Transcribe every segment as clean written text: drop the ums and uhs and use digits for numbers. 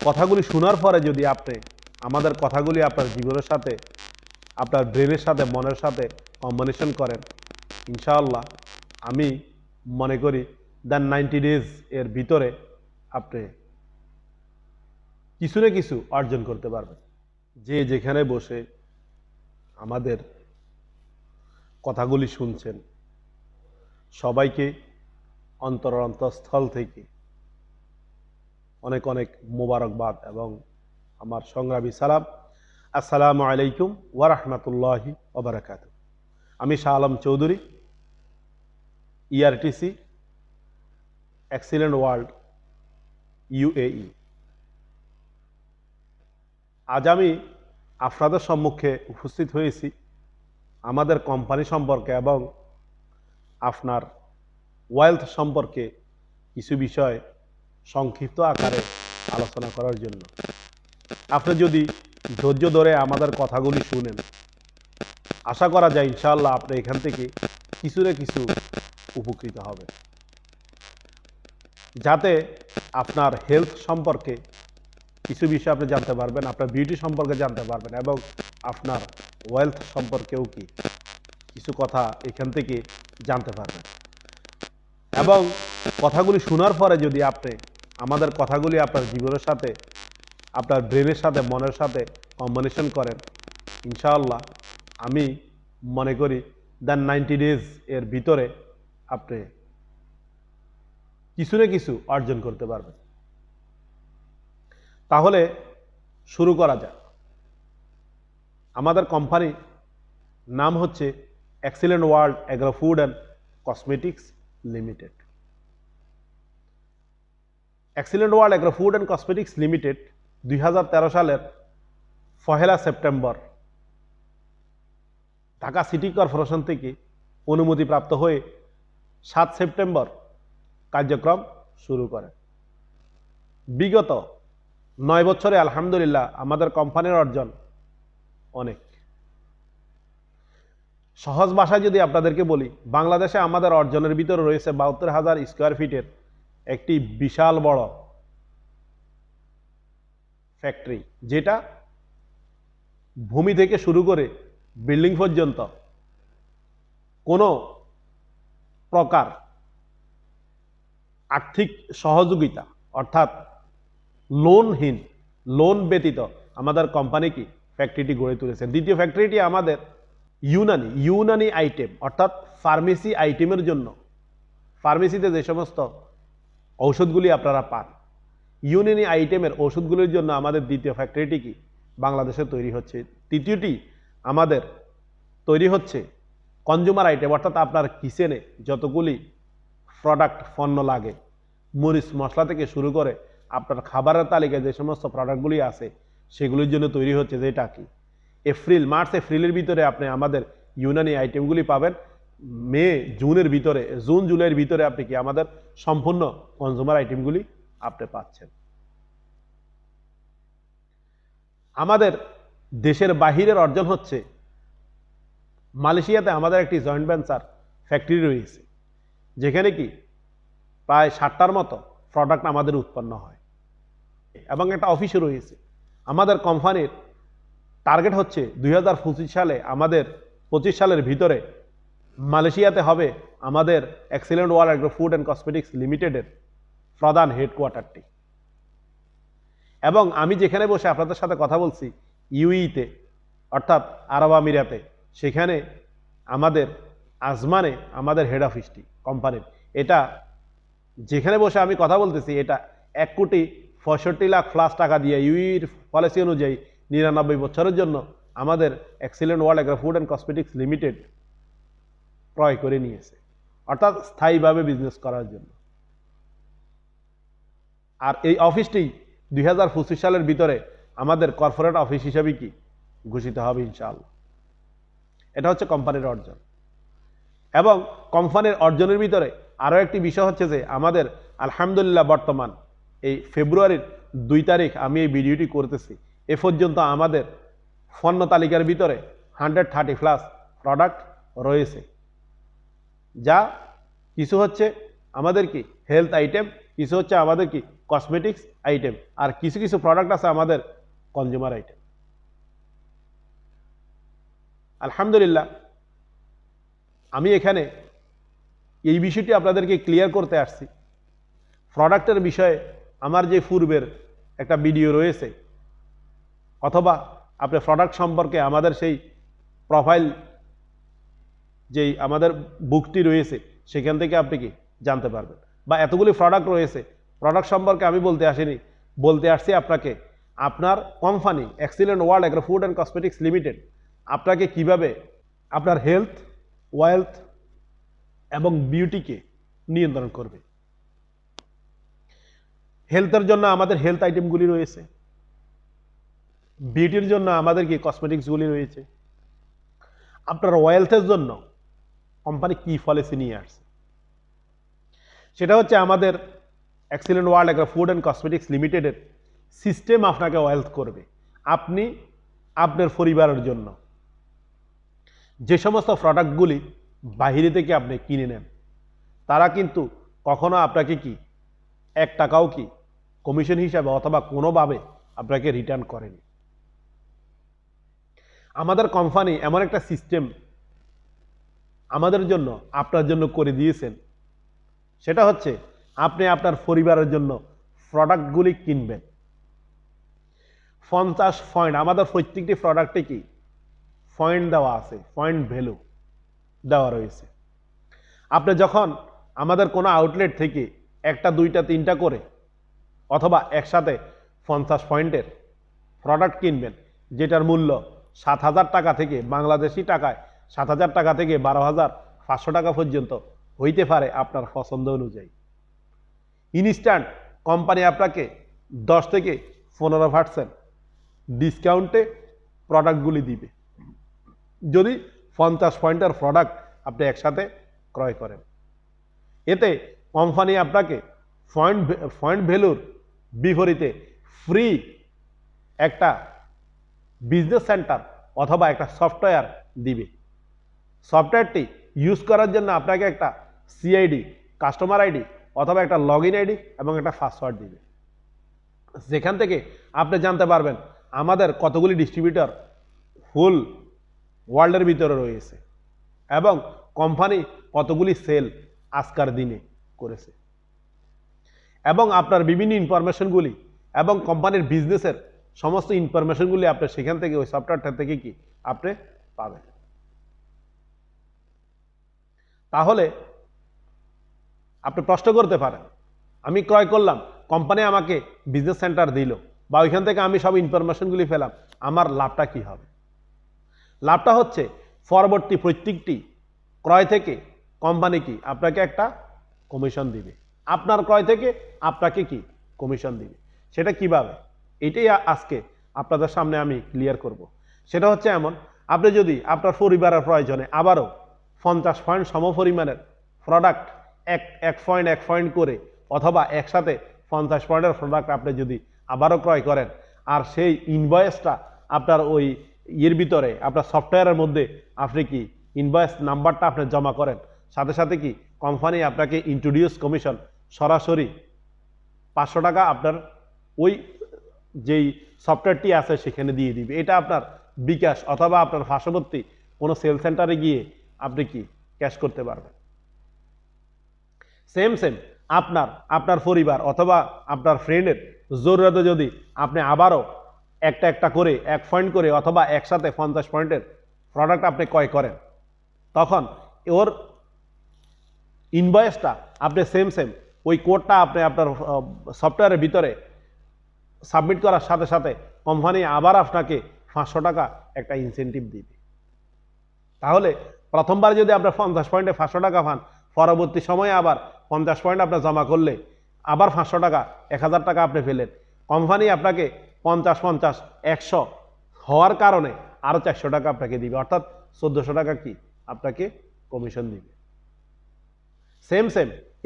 কথাগুলি শোনার পরে যদি আপনি আমাদের কথাগুলি আপনার জীবনের সাথে, আপনার ব্রেনের সাথে, মনের সাথে কম্বিনেশন করেন, ইনশাআল্লাহ আমি মনে করি দ্যান 90 ডেজ এর ভিতরে আপনি কিছু না কিছু অর্জন করতে পারবেন। যে যেখানে বসে আমাদের কথাগুলি শুনছেন, সবাইকে অন্তরস্থল থেকে অনেক অনেক মোবারকবাদ এবং আমার সংগ্রামী সালাম। আসসালামু আলাইকুম ওয়া রাহমাতুল্লাহি ওয়া বারাকাতুহু। আমি Shah Alam Chowdhury, ERTC excellent world UAE। আজ আমি আপনাদের সম্মুখে উপস্থিত হয়েছি আমাদের কোম্পানি সম্পর্কে এবং আপনার ওয়েলথ সম্পর্কে কিছু বিষয় সংক্ষিপ্ত আকারে আলোচনা করার জন্য। আপনি যদি ধৈর্য ধরে আমাদের কথাগুলি শুনেন, আশা করা যায় ইনশাআল্লাহ আপনি এখান থেকে কিছু না কিছু উপকৃত হবেন, যাতে আপনার হেলথ সম্পর্কে কিছু বিষয় আপনি জানতে পারবেন, আপনার বিউটি সম্পর্কে জানতে পারবেন এবং আপনার ওয়েলথ সম্পর্কেও কিছু কথা এখান থেকে জানতে পারবেন। এবং কথাগুলি শোনার পরে যদি আপনি আমাদের কথাগুলি আপনার জীবনের সাথে, আপনার ব্রেনের সাথে, মনের সাথে কম্বিনেশন করেন, ইনশাআল্লাহ আমি মনে করি দ্যান 90 ডেজ এর ভিতরে আপনি কিছু না কিছু অর্জন করতে পারবেন। তাহলে শুরু করা যাক। আমাদের কোম্পানি নাম হচ্ছে excellent world agro food and cosmetics limited. Excellent world agro food and cosmetics limited 2013 সালের 1 সেপ্টেম্বর ঢাকা সিটি কর্পোরেশন থেকে অনুমতিপ্রাপ্ত হয়ে 7 সেপ্টেম্বর কার্যক্রম শুরু করে। বিগত 9 বছরে আলহামদুলিল্লাহ আমাদের কোম্পানির অর্জন অনেক। সহজ ভাষায় যদি আপনাদেরকে বলি, বাংলাদেশে আমাদের অর্জনের ভিতরে রয়েছে 72,000 স্কোয়ার ফিটের একটি বিশাল বড় ফ্যাক্টরি, যেটা ভূমি থেকে শুরু করে বিল্ডিং পর্যন্ত কোনো প্রকার আর্থিক সহযোগিতা অর্থাৎ লোনহীন, লোন ব্যতীত আমাদের কোম্পানি ফ্যাক্টরিটি গড়ে তুলেছে। দ্বিতীয় ফ্যাক্টরিটি আমাদের ইউনানি আইটেম অর্থাৎ ফার্মেসি আইটেমের জন্য, ফার্মেসিতে যে সমস্ত ঔষধগুলি আপনারা পান, ইউনানি আইটেমের ওষুধগুলির জন্য আমাদের দ্বিতীয় ফ্যাক্টরিটি বাংলাদেশে তৈরি হচ্ছে। তৃতীয়টি আমাদের তৈরি হচ্ছে কনজিউমার আইটেম অর্থাৎ আপনার কিচেনে যতগুলি প্রোডাক্ট পণ্য লাগে, মরিচ মশলা থেকে শুরু করে আপনার খাবারের তালিকায় যে সমস্ত প্রোডাক্টগুলি আছে সেগুলির জন্য তৈরি হচ্ছে, যেটা মার্চ এপ্রিলের ভিতরে আপনি আমাদের ইউনানি আইটেমগুলি পাবেন। জুন জুলাইয়ের ভিতরে আপনি আমাদের সম্পূর্ণ কনজিউমার আইটেমগুলি আপনি পাচ্ছেন। আমাদের দেশের বাহিরের অর্জন হচ্ছে মালয়েশিয়াতে আমাদের একটি জয়েন্ট ভেঞ্চার ফ্যাক্টরি রয়েছে, যেখানে প্রায় 60টার মতো প্রোডাক্ট আমাদের উৎপন্ন হয় এবং একটা অফিসও রয়েছে। আমাদের কোম্পানির টার্গেট হচ্ছে 2025 সালে, আমাদের 25 সালের ভিতরে মালয়েশিয়াতে হবে আমাদের excellent world agro food and cosmetics লিমিটেডের প্রধান হেডকোয়ার্টারটি। এবং আমি যেখানে বসে আপনাদের সাথে কথা বলছি, ইউইতে অর্থাৎ আরব আমিরাতে, সেখানে আমাদের আজমানে আমাদের হেড অফিসটি কোম্পানির। এটা যেখানে বসে আমি কথা বলতেছি, এটা 1,65,00,000+ টাকা দিয়ে ইউইর পলিসি অনুযায়ী 99 বছরের জন্য আমাদের excellent world agro food and cosmetics limited ক্রয় করে নিয়েছে, অর্থাৎ স্থায়ীভাবে বিজনেস করার জন্য। আর এই অফিসটি 2025 সালের ভিতরে আমাদের কর্পোরেট অফিস হিসেবে ঘোষিত হবে ইনশাআল্লাহ। এটা হচ্ছে কোম্পানির অর্জন। এবং কোম্পানির অর্জনের ভিতরে আরও একটি বিষয় হচ্ছে যে আমাদের আলহামদুলিল্লাহ বর্তমান এই ফেব্রুয়ারির 2 তারিখ আমি এই ভিডিওটি করতেছি, এ পর্যন্ত আমাদের পণ্য তালিকার ভিতরে 130+ প্রোডাক্ট রয়েছে, যা কিছু হচ্ছে আমাদের হেলথ আইটেম, কিছু হচ্ছে আমাদের কসমেটিক্স আইটেম, আর কিছু কিছু প্রোডাক্ট আছে আমাদের কনজিউমার আইটেম। আলহামদুলিল্লাহ, আমি এখানে এই বিষয়টি আপনাদেরকে ক্লিয়ার করতে আসছি। প্রোডাক্টের বিষয়ে আমার যে পূর্বের একটা ভিডিও রয়েছে, অথবা আপনি প্রোডাক্ট সম্পর্কে আমাদের সেই প্রোফাইল যেই আমাদের বুকটি রয়েছে সেখান থেকে আপনি কি জানতে পারবেন। বা এতগুলি প্রোডাক্ট রয়েছে, প্রোডাক্ট সম্পর্কে আমি বলতে আসিনি, বলতে আসছি আপনাকে আপনার company excellent world agro food and cosmetics limited আপনাকে কিভাবে আপনার হেলথ, ওয়েলথ এবং বিউটিকে নিয়ন্ত্রণ করবে। হেলথের জন্য আমাদের হেলথ আইটেমগুলি রয়েছে, বিউটির জন্য আমাদের কি কসমেটিক্সগুলি রয়েছে, আপনার ওয়েলথের জন্য কোম্পানি কি পলিসি নিয়ে আসছে সেটা হচ্ছে আমাদের excellent world agro food and cosmetics লিমিটেডের সিস্টেম আপনাকে ওয়েলথ করবে। আপনি আপনার পরিবারের জন্য যে সমস্ত প্রোডাক্টগুলি বাহিরে থেকে আপনি কিনে নেন, তারা কিন্তু কখনো আপনাকে কি 1 টাকাও কি কমিশন হিসাবে অথবা কোনোভাবে আপনাকে রিটার্ন করেনি। আমাদের কোম্পানি এমন একটা সিস্টেম আমাদের জন্য, আপনার জন্য করে দিয়েছেন, সেটা হচ্ছে আপনি আপনার পরিবারের জন্য প্রোডাক্টগুলি কিনবেন 50 পয়েন্ট। আমাদের প্রত্যেকটি প্রোডাক্টে কি পয়েন্ট দেওয়া আছে, পয়েন্ট ভ্যালু দেওয়া রয়েছে। আপনি যখন আমাদের কোনো আউটলেট থেকে 1টা 2টা 3টা করে অথবা একসাথে 50 পয়েন্টের প্রোডাক্ট কিনবেন, যেটার মূল্য 7,000 টাকা থেকে বাংলাদেশি টাকায় 7,000 টাকা থেকে 12,500 টাকা পর্যন্ত হইতে পারে আপনার পছন্দ অনুযায়ী। ইনস্ট্যান্ট কোম্পানি আপনাকে 10 থেকে 15% ডিসকাউন্টে প্রোডাক্টগুলি দিবে যদি 50 পয়েন্টের প্রোডাক্ট আপনি একসাথে ক্রয় করেন। এতে কোম্পানি আপনাকে পয়েন্ট ভ্যালুর বিপরীতে ফ্রি একটা বিজনেস সেন্টার অথবা একটা সফটওয়্যার দিবে। সফটওয়্যারটি ইউজ করার জন্য আপনাকে একটা সিআইডি, কাস্টমার আইডি অথবা একটা লগ ইন আইডি এবং একটা পাসওয়ার্ড দিবে, যেখান থেকে আপনি জানতে পারবেন আমাদের কতগুলি ডিস্ট্রিবিউটর ফুল ওয়ার্ল্ডের ভিতরে রয়েছে এবং কোম্পানি কতগুলি সেল আজকার দিনে করেছে, এবং আপনার বিভিন্ন ইনফরমেশনগুলি এবং কোম্পানির বিজনেসের সমস্ত ইনফরমেশনগুলি আপনি সেখান থেকে ওই সফটওয়্যারটা থেকে কি আপনি পাবেন। তাহলে আপনি প্রশ্ন করতে পারেন, আমি ক্রয় করলাম, কোম্পানি আমাকে বিজনেস সেন্টার দিল বা ওইখান থেকে আমি সব ইনফরমেশনগুলি পেলাম, আমার লাভটা কি হবে? লাভটা হচ্ছে পরবর্তী প্রত্যেকটি ক্রয় থেকে কোম্পানি কি আপনাকে একটা কমিশন দিবে, আপনার ক্রয় থেকে আপনাকে কি কমিশন দিবে। সেটা কিভাবে, এটাই আজকে আপনাদের সামনে আমি ক্লিয়ার করব। সেটা হচ্ছে এমন, আপনি যদি আপনার পরিবারের প্রয়োজনে আবারও 50 পয়েন্ট সমপরিমাণের প্রোডাক্ট এক পয়েন্ট করে অথবা একসাথে 50 পয়েন্টের প্রোডাক্ট আপনি যদি আবারও ক্রয় করেন, আর সেই ইনভয়েসটা আপনার ওই ইয়ের ভিতরে আপনার সফটওয়্যারের মধ্যে আপনি কি ইনভয়েস নাম্বারটা আপনি জমা করেন, সাথে সাথে কি কোম্পানি আপনাকে ইন্ট্রোডিউস কমিশন সরাসরি 500 টাকা আপনার ওই যেই সফটওয়্যারটি আছে সেখানে দিয়ে দিবে। এটা আপনার বিকাশ অথবা আপনার পার্শ্ববর্তী কোনো সেল সেন্টারে গিয়ে আপনি কি ক্যাশ করতে পারবেন। সেম আপনার পরিবার অথবা আপনার ফ্রেন্ডের জরুরতে যদি আপনি আবারও একটা করে 1 পয়েন্ট করে অথবা একসাথে 50 পয়েন্টের প্রোডাক্ট আপনি ক্রয় করেন, তখন ওর ইনভয়েসটা আপনি সেম ওই কোডটা আপনি আপনার সফটওয়্যারের ভিতরে সাবমিট করার সাথে সাথে কোম্পানি আবার আপনাকে 500 টাকা একটা ইনসেন্টিভ দিবে। তাহলে প্রথমবার যদি আপনার 50 পয়েন্টে 500 টাকা পান, পরবর্তী সময়ে আবার 50 পয়েন্ট আপনার জমা করলে আবার 500 টাকা 1000 টাকা আপনি পেলেন। কোম্পানি আপনাকে 50 100 হওয়ার কারণে আরও 400 টাকা আপনাকে দিবে, অর্থাৎ 1400 টাকা কি আপনাকে কমিশন দিবে। সেম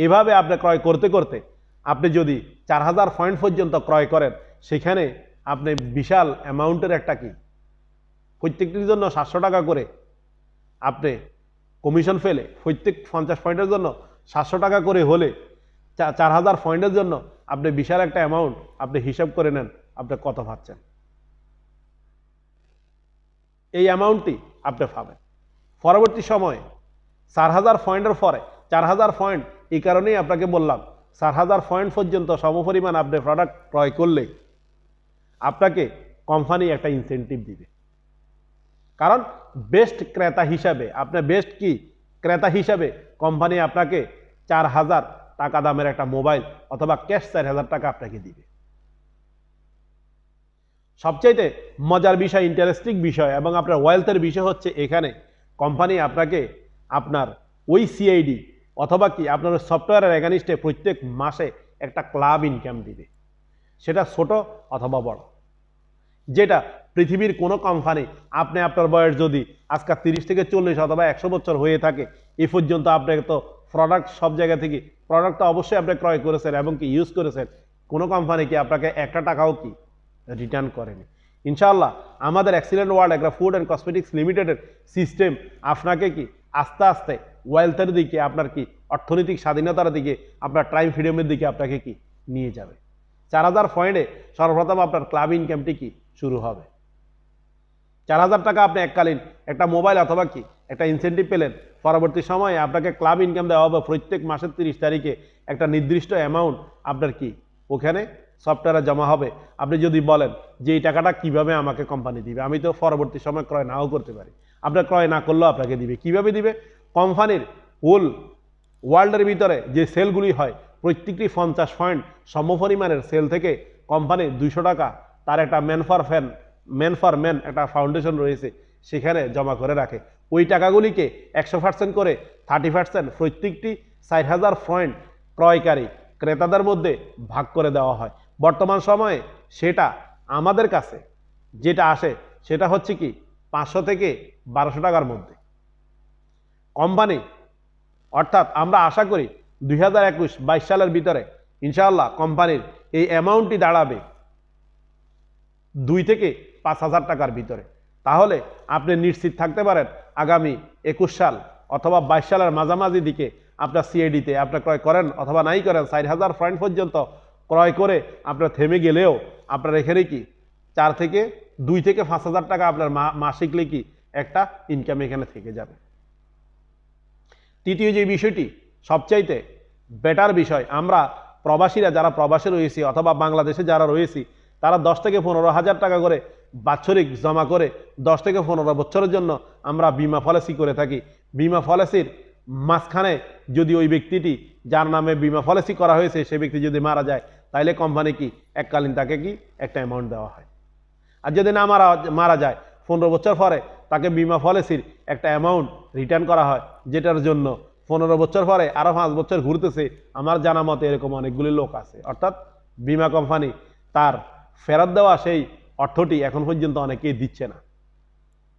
এভাবে আপনি ক্রয় করতে করতে আপনি যদি 4000 পয়েন্ট পর্যন্ত ক্রয় করেন, সেখানে আপনি বিশাল অ্যামাউন্টের একটা কি প্রত্যেকটির জন্য 700 টাকা করে আপনি কমিশন ফেলে প্রত্যেক 50 পয়েন্টের জন্য 700 টাকা করে হলে 4000 পয়েন্টের জন্য আপনি বিশাল একটা অ্যামাউন্ট আপনি হিসাব করে নেন আপনি কত পাচ্ছেন। এই অ্যামাউন্টটি আপনি পাবেন পরবর্তী সময়ে 4000 পয়েন্টের পরে। 4000 পয়েন্ট এই কারণেই আপনাকে বললাম 4000 পয়েন্ট পর্যন্ত সমপরিমাণ আপনি প্রোডাক্ট ক্রয় করলে আপনাকে কোম্পানি একটা ইনসেন্টিভ দিবে। কারণ বেস্ট ক্রেতা হিসাবে আপনি বেস্ট কি ক্রেতা হিসাবে কোম্পানি আপনাকে 4000 টাকা দামের একটা মোবাইল অথবা ক্যাশ 4000 টাকা আপনাকে দিবে। সবচাইতে মজার বিষয়, ইন্টারেস্টিং বিষয় এবং আপনার ওয়েলথের বিষয় হচ্ছে এখানে কোম্পানি আপনাকে আপনার ওই সিআইডি অথবা কি আপনার সফটওয়্যারের এগেনিস্টে প্রত্যেক মাসে একটা ক্লাব ইনকাম দিবে, সেটা ছোট অথবা বড়। যেটা পৃথিবীর কোনো কোম্পানি আপনি আপনার বয়স যদি আজকাল 30 থেকে 40 অথবা 100 বছর হয়ে থাকে এই পর্যন্ত আপনাকে তো প্রোডাক্ট সব জায়গা থেকে প্রোডাক্টটা অবশ্যই আপনি ক্রয় করেছেন এবং কি ইউজ করেছেন, কোনো কোম্পানি কি আপনাকে একটা টাকাও কি রিটার্ন করেনি। ইনশাআল্লাহ আমাদের excellent world agro food and cosmetics লিমিটেডের সিস্টেম আপনাকে কি আস্তে আস্তে ওয়েলথের দিকে আপনার কি অর্থনৈতিক স্বাধীনতার দিকে আপনার টাইম ফ্রিডমের দিকে আপনাকে কি নিয়ে যাবে। 4000 পয়েন্টে সর্বপ্রথম আপনার ক্লাব ইনকামটি কি শুরু হবে। 4000 টাকা আপনি এককালীন একটা মোবাইল অথবা কি একটা ইনসেন্টিভ পেলেন, পরবর্তী সময়ে আপনাকে ক্লাব ইনকাম দেওয়া হবে প্রত্যেক মাসের 30 তারিখে একটা নির্দিষ্ট অ্যামাউন্ট আপনার কি ওখানে সফটওয়্যারে জমা হবে। আপনি যদি বলেন যে এই টাকাটা কিভাবে আমাকে কোম্পানি দিবে, আমি তো পরবর্তী সময় ক্রয় নাও করতে পারি, আপনার ক্রয় না করলেও আপনাকে দিবে। কিভাবে দিবে? কোম্পানির হোল ওয়ার্ল্ডের ভিতরে যে সেলগুলি হয় প্রত্যেকটি 50 পয়েন্ট সমপরিমাণের সেল থেকে কোম্পানি 200 টাকা তার একটা ম্যান ফর ম্যান একটা ফাউন্ডেশন রয়েছে সেখানে জমা করে রাখে। ওই টাকাগুলিকে 100% করে 30% প্রত্যেকটি 4000 পয়েন্ট ক্রয়কারী ক্রেতাদের মধ্যে ভাগ করে দেওয়া হয়। বর্তমান সময়ে সেটা আমাদের কাছে যেটা আসে সেটা হচ্ছে কি 500 থেকে 1200 টাকার মধ্যে। কোম্পানি অর্থাৎ আমরা আশা করি 2021-22 সালের ভিতরে ইনশাআল্লাহ কোম্পানির এই অ্যামাউন্টটি দাঁড়াবে 2 থেকে 5000 টাকার ভিতরে। তাহলে আপনি নিশ্চিত থাকতে পারেন আগামী 21 সাল অথবা 22 সালের মাঝামাঝি দিকে আপনার সিআইডিতে আপনি ক্রয় করেন অথবা নাই করেন 4000 পয়েন্ট পর্যন্ত ক্রয় করে আপনার থেমে গেলেও আপনার এখানে কি 2 থেকে 5000 টাকা আপনার মাসিকলি কি একটা ইনকাম এখানে থেকে যাবে। তৃতীয় যে বিষয়টি সবচাইতে বেটার বিষয়, আমরা প্রবাসীরা যারা প্রবাসে রয়েছি অথবা বাংলাদেশে যারা রয়েছি তারা 10 থেকে 15,000 টাকা করে বাৎসরিক জমা করে 10 থেকে 15 বছরের জন্য আমরা বিমা পলিসি করে থাকি। বিমা পলিসির মাঝখানে যদি ওই ব্যক্তিটি যার নামে বিমা পলিসি করা হয়েছে সে ব্যক্তি যদি মারা যায় তাইলে কোম্পানি কি এককালীন তাকে কি একটা অ্যামাউন্ট দেওয়া হয়। আর যদি না মারা যায় 15 বছর পরে তাকে বিমা পলিসির একটা অ্যামাউন্ট রিটার্ন করা হয়, যেটার জন্য 15 বছর পরে আরও 5 বছর ঘুরতেছে। আমার জানা মতে এরকম অনেকগুলি লোক আছে, অর্থাৎ বিমা কোম্পানি তার ফেরত দেওয়া সেই অর্থটি এখন পর্যন্ত অনেকেই দিচ্ছে না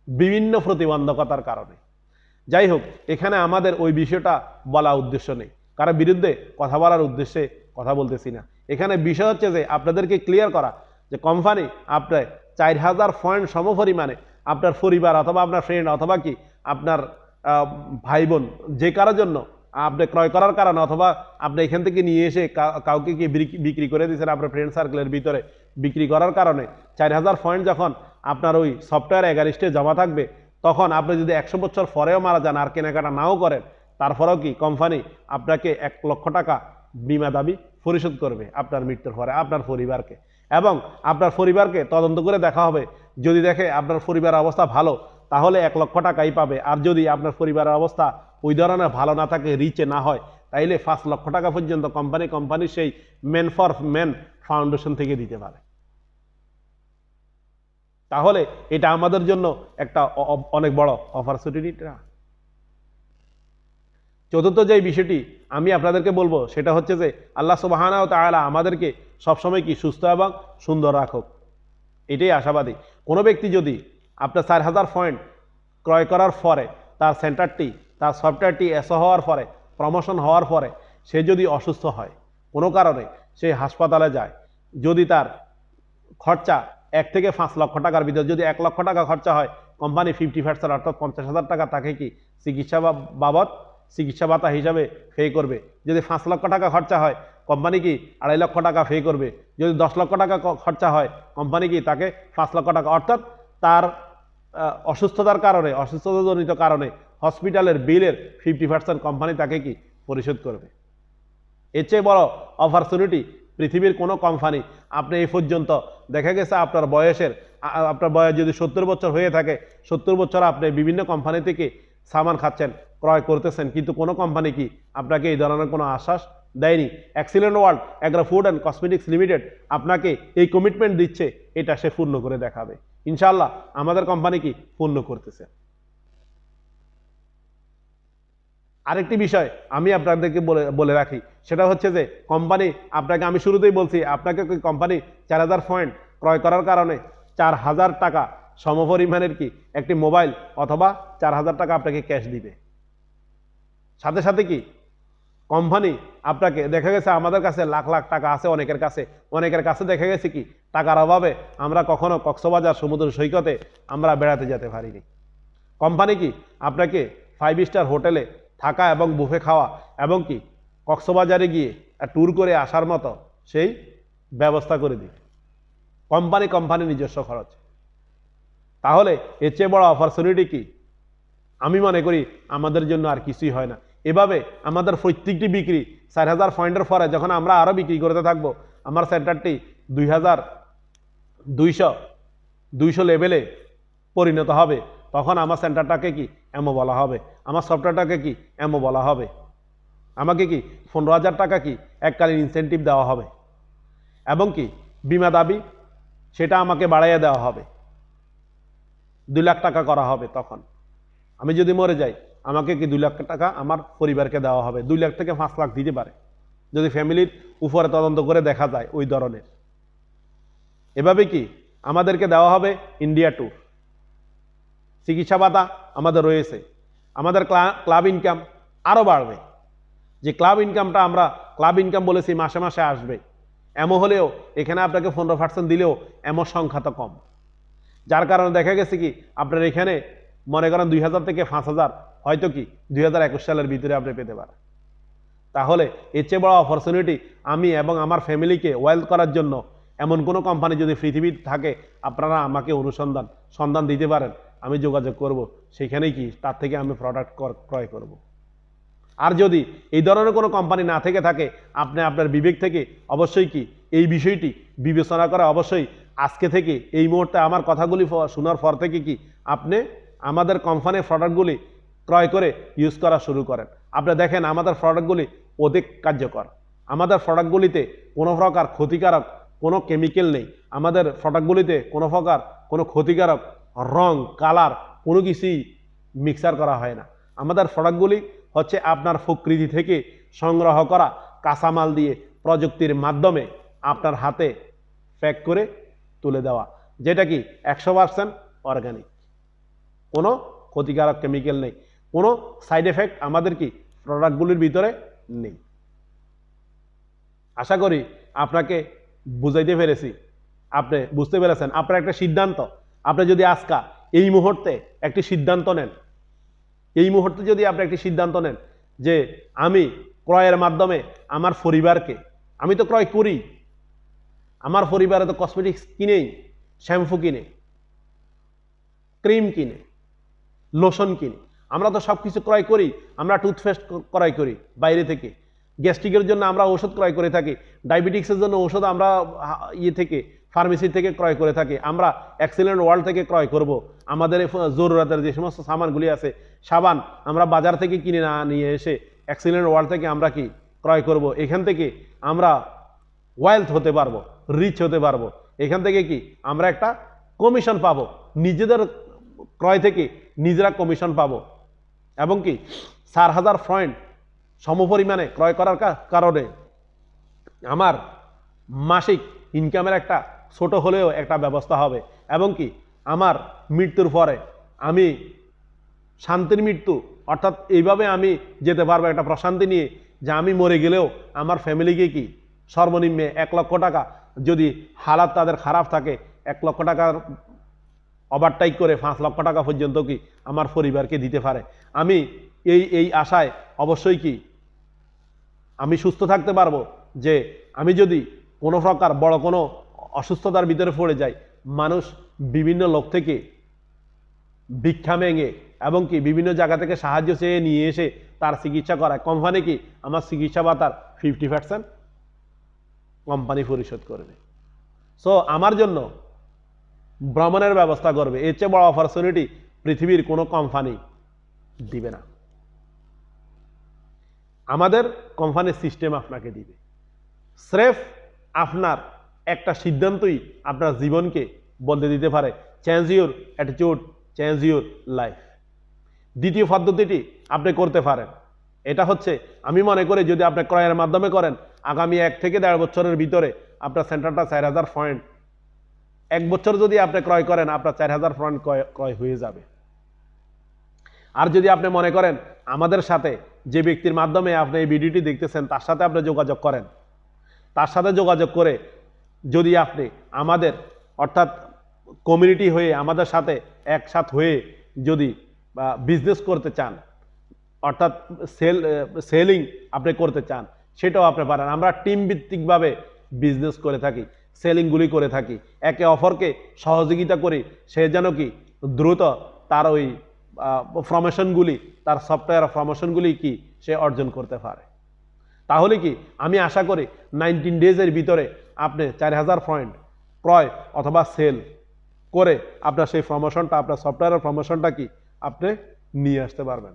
বিভিন্ন প্রতিবন্ধকতার কারণে। যাই হোক, এখানে আমাদের ওই বিষয়টা বলা উদ্দেশ্য নেই, কারো বিরুদ্ধে কথা বলার উদ্দেশ্যে কথা বলতেছি না। এখানে বিষয় হচ্ছে যে আপনাদেরকে ক্লিয়ার করা যে কোম্পানি আপনার 4000 পয়েন্ট সমপরিমাণে আপনার পরিবার অথবা আপনার ফ্রেন্ড অথবা কি আপনার ভাই বোন যে কারোর জন্য আপনি ক্রয় করার কারণে অথবা আপনি এখান থেকে নিয়ে এসে কাউকে কি বিক্রি করে দিয়েছেন আপনার ফ্রেন্ড সার্কেলের ভিতরে বিক্রি করার কারণে 4000 পয়েন্ট যখন আপনার ওই সফটওয়্যার এগারিস্টে জমা থাকবে তখন আপনি যদি 100 বছর পরেও মারা যান আর কেনাকাটা নাও করেন তারপরেও কি কোম্পানি আপনাকে 1 লক্ষ টাকা বিমা দাবি পরিশোধ করবে আপনার মৃত্যুর পরে আপনার পরিবারকে। এবং আপনার পরিবারকে তদন্ত করে দেখা হবে, যদি দেখে আপনার পরিবারের অবস্থা ভালো তাহলে 1 লক্ষ টাকাই পাবে, আর যদি আপনার পরিবারের অবস্থা ওই ধরনের ভালো না থাকে, রিচে না হয়, তাইলে 5 লক্ষ টাকা পর্যন্ত কোম্পানির সেই ম্যান ফর ম্যান ফাউন্ডেশন থেকে দিতে পারে। তাহলে এটা আমাদের জন্য একটা অনেক বড় অপরচুনিটি। চতুর্থ যে বিষয়টি আমি আপনাদেরকে বলবো সেটা হচ্ছে যে আল্লাহ সুবহানাহু ওয়া তাআলা আমাদেরকে সবসময় কি সুস্থ এবং সুন্দর রাখুক, এটাই আশাবাদী। কোনো ব্যক্তি যদি আপনার 4000 পয়েন্ট ক্রয় করার পরে তার সেন্টারটি তার সফটওয়্যারটি এসো হওয়ার পরে প্রমোশন হওয়ার পরে সে যদি অসুস্থ হয় কোনো কারণে, সে হাসপাতালে যায়, যদি তার খরচা 1 থেকে 5 লক্ষ টাকার ভিতরে, যদি 1 লক্ষ টাকা খরচা হয় কোম্পানি 50% অর্থাৎ 50,000 টাকা তাকে কি চিকিৎসা বাবদ চিকিৎসা ভাতা হিসাবে পে করবে। যদি 5 লক্ষ টাকা খরচা হয় কোম্পানি কি 2.5 লক্ষ টাকা পে করবে। যদি 10 লক্ষ টাকা খরচা হয় কোম্পানি কি তাকে 5 লক্ষ টাকা, অর্থাৎ তার অসুস্থতার কারণে, অসুস্থতাজনিত কারণে হসপিটালের বিলের 50% কোম্পানি তাকে কি পরিশোধ করবে। এর চেয়ে বড় অপরচুনিটি পৃথিবীর কোনো কোম্পানি, আপনি এই পর্যন্ত দেখা গেছে আপনার বয়স যদি 70 বছর হয়ে থাকে, 70 বছর আপনি বিভিন্ন কোম্পানি থেকে সামান খাচ্ছেন, ক্রয় করতেছেন, কিন্তু কোনো কোম্পানি কি আপনাকে এই ধরনের কোনো আশ্বাস দেয়নি। Excellent world agro food and cosmetics limited আপনাকে এই কমিটমেন্ট দিচ্ছে, এটা সে পূর্ণ করে দেখাবে। ইনশাআল্লাহ আমাদের কোম্পানি কি পূর্ণ করতেছে। আরেকটি বিষয় আমি আপনাদেরকে বলে রাখি, সেটা হচ্ছে যে কোম্পানি আপনাকে, আমি শুরুতেই বলছি, আপনাকে কোম্পানি 4000 পয়েন্ট ক্রয় করার কারণে 4000 টাকা সমপরিমাণের কি একটি মোবাইল অথবা 4000 টাকা আপনাকে ক্যাশ দিবে। সাথে সাথে কি কোম্পানি আপনাকে, দেখা গেছে আমাদের কাছে লাখ লাখ টাকা আছে অনেকের কাছে দেখা গেছে কি টাকার অভাবে আমরা কখনো কক্সবাজার সমুদ্র সৈকতে আমরা বেড়াতে যেতে পারিনি। কোম্পানি কি আপনাকে 5 স্টার হোটেলে থাকা এবং বুফে খাওয়া এবং কি কক্সবাজারে গিয়ে ট্যুর করে আসার মতো সেই ব্যবস্থা করে দিই কোম্পানি নিজস্ব খরচ। তাহলে এর চেয়ে বড় অপরচুনিটি কি আমি মনে করি আমাদের জন্য আর কিছুই হয় না। এভাবে আমাদের প্রত্যেকটি বিক্রি 4000 পয়েন্টের পরে যখন আমরা আরও বিক্রি করতে থাকবো, আমার সেন্টারটি 2200 লেভেলে পরিণত হবে, তখন আমার সেন্টারটাকে কি এমও বলা হবে, আমার সফটওয়্যারটাকে কি এমও বলা হবে। আমাকে কি 15,000 টাকা কি এককালীন ইনসেন্টিভ দেওয়া হবে এবং কি বিমা দাবি সেটা আমাকে বাড়াইয়া দেওয়া হবে, 2 লাখ টাকা করা হবে। তখন আমি যদি মরে যাই আমাকে কি 2 লাখ টাকা আমার পরিবারকে দেওয়া হবে, 2 লাখ থেকে 5 লাখ দিতে পারে যদি ফ্যামিলির উপরে তদন্ত করে দেখা যায় ওই ধরনের। এভাবে কি আমাদেরকে দেওয়া হবে ইন্ডিয়া ট্যুর, চিকিৎসা ভাতা আমাদের রয়েছে, আমাদের ক্লাব ইনকাম আরও বাড়বে। যে ক্লাব ইনকামটা আমরা ক্লাব ইনকাম বলেছি মাসে মাসে আসবে, এমন হলেও এখানে আপনাকে 15% দিলেও এমন সংখ্যা তো কম, যার কারণে দেখা গেছে কি আপনার এখানে মনে করেন 2000 থেকে 5000 হয়তো কি 2021 সালের ভিতরে আপনি পেতে পারেন। তাহলে এর চেয়ে বড় অপরচুনিটি আমি এবং আমার ফ্যামিলিকে ওয়েলথ করার জন্য এমন কোনো কোম্পানি যদি পৃথিবীতে থাকে আপনারা আমাকে সন্ধান দিতে পারেন, আমি যোগাযোগ করব, সেখানেই কি তার থেকে আমি প্রোডাক্ট ক্রয় করব। আর যদি এই ধরনের কোনো কোম্পানি না থেকে থাকে আপনি আপনার বিবেক থেকে অবশ্যই কি এই বিষয়টি বিবেচনা করে অবশ্যই আজকে থেকে এই মুহূর্তে আমার কথাগুলি শোনার পর থেকে কি আপনি আমাদের কোম্পানির প্রোডাক্টগুলি ক্রয় করে ইউজ করা শুরু করেন। আপনি দেখেন আমাদের প্রোডাক্টগুলি অধিক কার্যকর, আমাদের প্রোডাক্টগুলিতে কোনো প্রকার ক্ষতিকারক কোনো কেমিক্যাল নেই, আমাদের প্রোডাক্টগুলিতে কোনো প্রকার কোনো ক্ষতিকারক রং কালার কোনো কিছুই মিক্সার করা হয় না। আমাদের প্রোডাক্টগুলি হচ্ছে আপনার প্রকৃতি থেকে সংগ্রহ করা কাঁচামাল দিয়ে প্রযুক্তির মাধ্যমে আপনার হাতে প্যাক করে তুলে দেওয়া, যেটা কি 100% অর্গানিক, কোনো ক্ষতিকারক কেমিক্যাল নেই, কোনো সাইড এফেক্ট আমাদের কি প্রোডাক্টগুলির ভিতরে নেই। আশা করি আপনাকে বুঝাইতে পেরেছি, আপনি বুঝতে পেরেছেন। আপনার একটা সিদ্ধান্ত, আপনি যদি আজকা এই মুহূর্তে একটি সিদ্ধান্ত নেন, এই মুহূর্তে যদি আপনি একটি সিদ্ধান্ত নেন যে আমি ক্রয়ের মাধ্যমে আমার পরিবারকে, আমি তো ক্রয় করি, আমার পরিবারে তো কসমেটিক্স কিনেই, শ্যাম্পু কিনে, ক্রিম কিনে, লোশন কিনে, আমরা তো সব কিছু ক্রয় করি। আমরা টুথপেস্ট ক্রয় করি বাইরে থেকে, গ্যাস্ট্রিকের জন্য আমরা ওষুধ ক্রয় করে থাকি, ডায়াবেটিক্সের জন্য ওষুধ আমরা থেকে ফার্মেসি থেকে ক্রয় করে থাকি, আমরা এক্সিলেন্ট ওয়ার্ল্ড থেকে ক্রয় করব। আমাদের জরুরতের যে সমস্ত সামানগুলি আছে, সাবান আমরা বাজার থেকে কিনে না নিয়ে এসে এক্সিলেন্ট ওয়ার্ল্ড থেকে আমরা কি ক্রয় করব। এখান থেকে আমরা ওয়েলথ হতে পারবো, রিচ হতে পারবো। এখান থেকে কি আমরা একটা কমিশন পাবো, নিজেদের ক্রয় থেকে নিজেরা কমিশন পাবো এবং কি 4000 পয়েন্ট সমপরিমাণে ক্রয় করার কারণে আমার মাসিক ইনকামের একটা ছোট হলেও একটা ব্যবস্থা হবে এবং কি আমার মৃত্যুর পরে আমি শান্তির মৃত্যু, অর্থাৎ এইভাবে আমি যেতে পারবো একটা প্রশান্তি নিয়ে, যে আমি মরে গেলেও আমার ফ্যামিলিকে কি সর্বনিম্ন 1 লক্ষ টাকা, যদি হালাত তাদের খারাপ থাকে 1 লক্ষ টাকার ওভারটাইক করে 5 লক্ষ টাকা পর্যন্ত কি আমার পরিবারকে দিতে পারে। আমি এই আশায় অবশ্যই কি আমি সুস্থ থাকতে পারবো, যে আমি যদি কোনো প্রকার বড় কোনো অসুস্থতার ভিতরে পড়ে যাই, মানুষ বিভিন্ন লোক থেকে ভিক্ষা মেঙে এবং কি বিভিন্ন জায়গা থেকে সাহায্য চেয়ে নিয়ে এসে তার চিকিৎসা করায়। কোম্পানি কি আমার চিকিৎসা ভাতার 50% কোম্পানি পরিশোধ করবে। সো আমার জন্য ভ্রমণের ব্যবস্থা করবে, এর চেয়ে বড় অপরচুনিটি পৃথিবীর কোনো কোম্পানি দিবে না। আমাদের কোম্পানির সিস্টেম আপনাকে দিবে। স্রেফ আপনার একটা সিদ্ধান্তই আপনার জীবনকে বদলে দিতে পারে। Change your attitude, change your life. দ্বিতীয় পদ্ধতিটি আপনি করতে পারেন, এটা হচ্ছে আমি মনে করি যদি আপনি ক্রয়ের মাধ্যমে করেন, আগামী 1 থেকে 1.5 বছরের ভিতরে আপনার সেন্টারটা 4000 পয়েন্ট, 1 বছর যদি আপনি ক্রয় করেন আপনার 4000 পয়েন্ট ক্রয় হয়ে যাবে। আর যদি আপনি মনে করেন আমাদের সাথে যে ব্যক্তির মাধ্যমে আপনি এই ভিডিওটি দেখতেছেন তার সাথে আপনি যোগাযোগ করেন, তার সাথে যোগাযোগ করে যদি আপনি আমাদের অর্থাৎ কমিউনিটি হয়ে আমাদের সাথে একসাথ হয়ে যদি বিজনেস করতে চান, অর্থাৎ সেলিং আপনি করতে চান, সেটাও আপনি পারেন। আমরা টিম ভিত্তিকভাবে বিজনেস করে থাকি, সেলিংগুলি করে থাকি, একে অপরকে সহযোগিতা করি, সে যেন কি দ্রুত তার ওই প্রমোশনগুলি, তার সফটওয়্যার প্রমোশনগুলি কি সে অর্জন করতে পারে। তাহলে কি আমি আশা করি 19 ডেজের ভিতরে আপনি 4000 পয়েন্ট ক্রয় অথবা সেল করে আপনার সেই প্রমোশনটা, আপনার সফটওয়্যারের প্রমোশনটা কি আপনি নিয়ে আসতে পারবেন,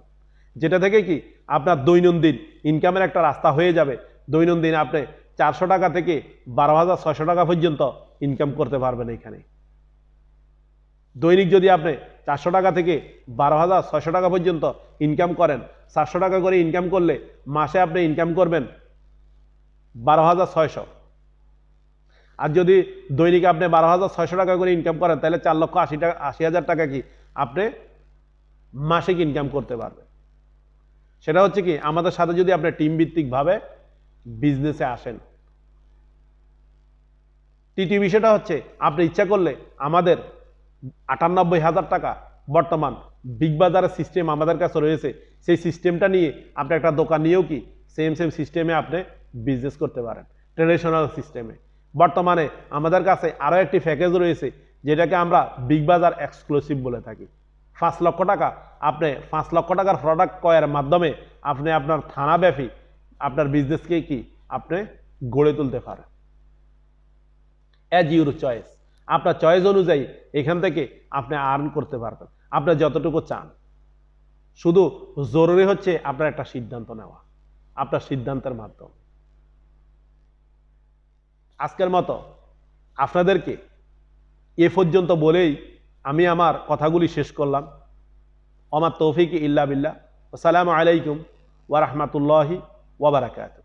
যেটা থেকে কি আপনার দৈনন্দিন ইনকামের একটা রাস্তা হয়ে যাবে। দৈনন্দিন আপনি 400 টাকা থেকে 12,600 টাকা পর্যন্ত ইনকাম করতে পারবেন। এখানে দৈনিক যদি আপনি 400 টাকা থেকে 12,600 টাকা পর্যন্ত ইনকাম করেন, 400 টাকা করে ইনকাম করলে মাসে আপনি ইনকাম করবেন 12,600। আর যদি দৈনিক আপনি 12,600 টাকা করে ইনকাম করেন তাহলে 4,80,000 টাকা কি আপনি মাসিক ইনকাম করতে পারবেন। সেটা হচ্ছে কি আমাদের সাথে যদি আপনি টিম ভিত্তিকভাবে বিজনেসে আসেন। তৃতীয় বিষয়টা হচ্ছে আপনি ইচ্ছা করলে আমাদের 98,000 টাকা বর্তমান বিগ বাজারের সিস্টেম আমাদের কাছে রয়েছে, সেই সিস্টেমটা নিয়ে আপনি একটা দোকান নিয়েও কি সেম সিস্টেমে আপনি বিজনেস করতে পারেন, ট্রেডিশনাল সিস্টেমে। বর্তমানে আমাদের কাছে আরও একটি প্যাকেজ রয়েছে যেটাকে আমরা বিগ বাজার এক্সক্লুসিভ বলে থাকি। 5 লক্ষ টাকা আপনি 5 লক্ষ টাকার প্রোডাক্ট ক্রয়ের মাধ্যমে আপনি আপনার থানাব্যাপী আপনার বিজনেসকে কি আপনি গড়ে তুলতে পারেন। অ্যাজ ইউর চয়েস, আপনার চয়েস অনুযায়ী এখান থেকে আপনি আর্ন করতে পারবেন আপনি যতটুকু চান। শুধু জরুরি হচ্ছে আপনার একটা সিদ্ধান্ত নেওয়া, আপনার সিদ্ধান্তের মাধ্যমে। আজকের মতো আপনাদেরকে এ পর্যন্ত বলেই আমি আমার কথাগুলি শেষ করলাম। আমার তৌফিক ইল্লা বিল্লাহ। আসসালামু আলাইকুম ওয়া রাহমাতুল্লাহি ওয়া বারাকাতুহু।